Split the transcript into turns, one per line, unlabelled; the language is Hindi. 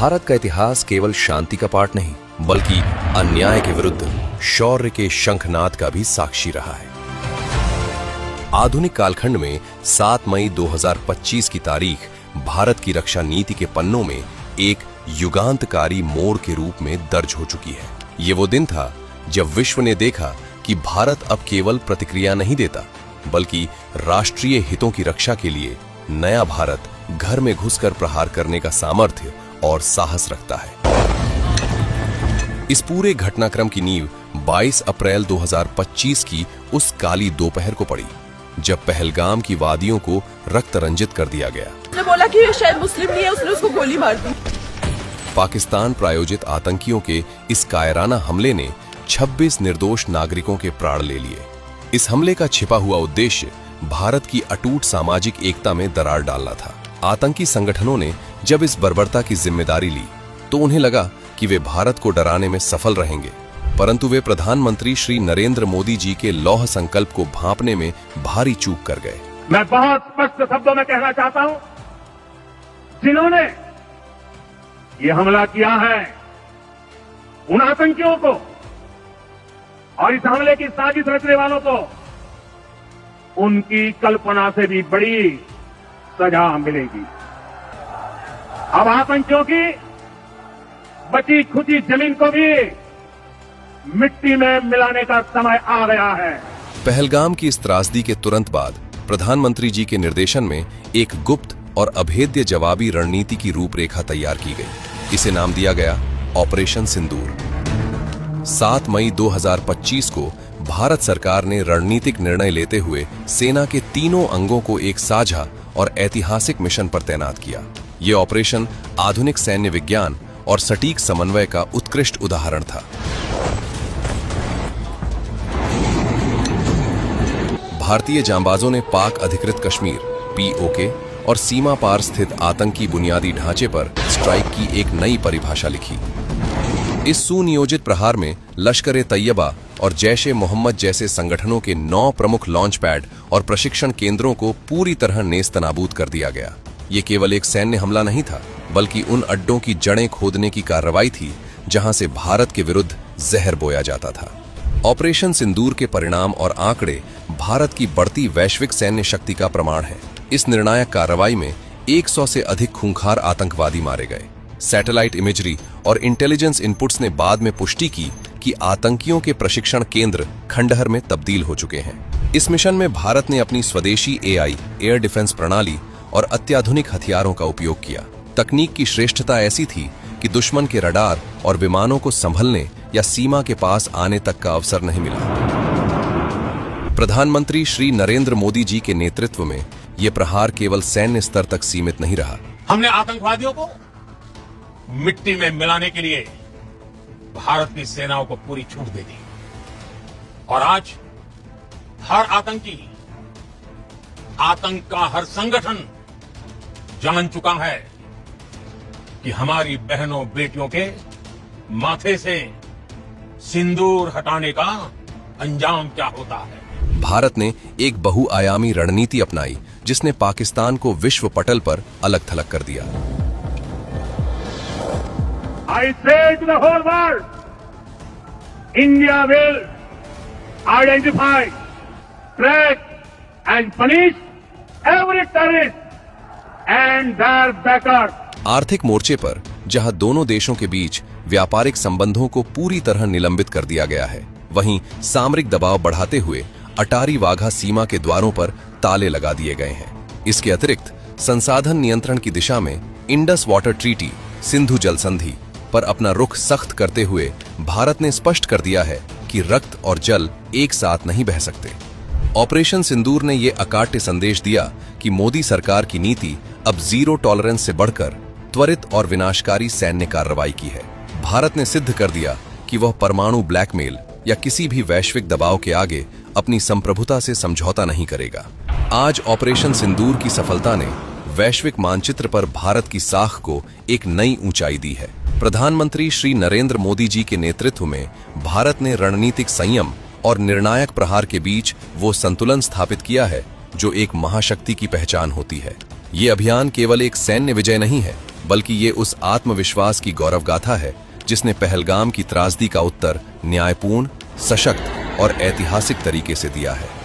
भारत का इतिहास केवल शांति का पाठ नहीं, बल्कि अन्याय के विरुद्ध शौर्य के शंखनाद का भी साक्षी रहा है। आधुनिक कालखंड में 7 मई 2025 की तारीख भारत की रक्षा नीति के पन्नों में एक युगांतकारी मोड़ के रूप में दर्ज हो चुकी है। ये वो दिन था जब विश्व ने देखा कि भारत अब केवल प्रतिक्रिया नहीं देता, बल्कि राष्ट्रीय हितों की रक्षा के लिए नया भारत घर में घुसकर प्रहार करने का सामर्थ्य और साहस रखता है। इस पूरे घटनाक्रम की नींव 22 अप्रैल 2025 की उस काली दोपहर को पड़ी, जब पहलगाम की वादियों को रक्त रंजित कर दिया गया।
उसने बोला कि ये शायद मुस्लिम नहीं है, उसने उसको गोली मार दी।
पाकिस्तान प्रायोजित आतंकियों के इस कायराना हमले ने 26 निर्दोष नागरिकों के प्राण ले लिए। इस हमले का छिपा हुआ उद्देश्य भारत की अटूट सामाजिक एकता में दरार डालना था। आतंकी संगठनों ने जब इस बर्बरता की जिम्मेदारी ली, तो उन्हें लगा कि वे भारत को डराने में सफल रहेंगे, परंतु वे प्रधानमंत्री श्री नरेंद्र मोदी जी के लौह संकल्प को भांपने में भारी चूक कर गए।
मैं बहुत स्पष्ट शब्दों में कहना चाहता हूं, जिन्होंने ये हमला किया है, उन आतंकियों को और इस हमले की साजिश रचने वालों को उनकी कल्पना से भी बड़ी सजा मिलेगी। अब आतंकियों की बची खुची जमीन को भी मिट्टी में मिलाने का समय आ गया है।
पहलगाम की इस त्रासदी के तुरंत बाद प्रधानमंत्री जी के निर्देशन में एक गुप्त और अभेद्य जवाबी रणनीति की रूपरेखा तैयार की गई। इसे नाम दिया गया ऑपरेशन सिंदूर। 7 मई 2025 को भारत सरकार ने रणनीतिक निर्णय लेते हुए सेना के तीनों अंगों को एक साझा और ऐतिहासिक मिशन पर तैनात किया। ये ऑपरेशन आधुनिक सैन्य विज्ञान और सटीक समन्वय का उत्कृष्ट उदाहरण था। भारतीय जांबाजों ने पाक अधिकृत कश्मीर (POK) और सीमा पार स्थित आतंकी बुनियादी ढांचे पर स्ट्राइक की एक नई परिभाषा लिखी। इस सुनियोजित प्रहार में लश्कर-ए-तैयबा और जैश-ए-मोहम्मद जैसे संगठनों के 9 प्रमुख लॉन्च पैड और प्रशिक्षण केंद्रों को पूरी तरह नेस्तनाबूद कर दिया गया। ये केवल एक सैन्य हमला नहीं था, बल्कि उन अड्डों की जड़ें खोदने की कार्रवाई थी जहां से भारत के विरुद्ध जहर बोया जाता था। ऑपरेशन सिंदूर के परिणाम और आंकड़े भारत की बढ़ती वैश्विक सैन्य शक्ति का प्रमाण है। इस निर्णायक कार्रवाई में 100 से अधिक खूंखार आतंकवादी मारे गए। सैटेलाइट इमेजरी और इंटेलिजेंस इनपुट्स ने बाद में पुष्टि की कि आतंकियों के प्रशिक्षण केंद्र खंडहर में तब्दील हो चुके हैं। इस मिशन में भारत ने अपनी स्वदेशी AI एयर डिफेंस प्रणाली और अत्याधुनिक हथियारों का उपयोग किया। तकनीक की श्रेष्ठता ऐसी थी कि दुश्मन के रडार और विमानों को संभलने या सीमा के पास आने तक का अवसर नहीं मिला। प्रधानमंत्री श्री नरेंद्र मोदी जी के नेतृत्व में यह प्रहार केवल सैन्य स्तर तक सीमित नहीं रहा।
हमने आतंकवादियों को मिट्टी में मिलाने के लिए भारत की सेनाओं को पूरी छूट दे दी, और आज हर आतंकी, आतंक का हर संगठन जान चुका है कि हमारी बहनों बेटियों के माथे से सिंदूर हटाने का अंजाम क्या होता है।
भारत ने एक बहुआयामी रणनीति अपनाई, जिसने पाकिस्तान को विश्व पटल पर अलग थलग कर दिया।
I say to the whole world, India will identify, track and punish every terrorist and their backers.
आर्थिक मोर्चे पर जहां दोनों देशों के बीच व्यापारिक संबंधों को पूरी तरह निलंबित कर दिया गया है, वहीं सामरिक दबाव बढ़ाते हुए अटारी वाघा सीमा के द्वारों पर ताले लगा दिए गए हैं। इसके अतिरिक्त संसाधन नियंत्रण की दिशा में इंडस वाटर ट्रीटी, सिंधु जल संधि पर अपना रुख सख्त करते हुए भारत ने स्पष्ट कर दिया है कि रक्त और जल एक साथ नहीं बह सकते। ऑपरेशन सिंदूर ने यह अकाट्य संदेश दिया कि मोदी सरकार की नीति अब जीरो टॉलरेंस से बढ़कर त्वरित और विनाशकारी सैन्य कार्रवाई की है। भारत ने सिद्ध कर दिया कि वह परमाणु ब्लैकमेल या किसी भी वैश्विक दबाव के आगे अपनी संप्रभुता से समझौता नहीं करेगा। आज ऑपरेशन सिंदूर की सफलता ने वैश्विक मानचित्र पर भारत की साख को एक नई ऊंचाई दी है। प्रधानमंत्री श्री नरेंद्र मोदी जी के नेतृत्व में भारत ने रणनीतिक संयम और निर्णायक प्रहार के बीच वो संतुलन स्थापित किया है जो एक महाशक्ति की पहचान होती है। ये अभियान केवल एक सैन्य विजय नहीं है, बल्कि ये उस आत्मविश्वास की गौरव गाथा है जिसने पहलगाम की त्रासदी का उत्तर न्यायपूर्ण, सशक्त और ऐतिहासिक तरीके से दिया है।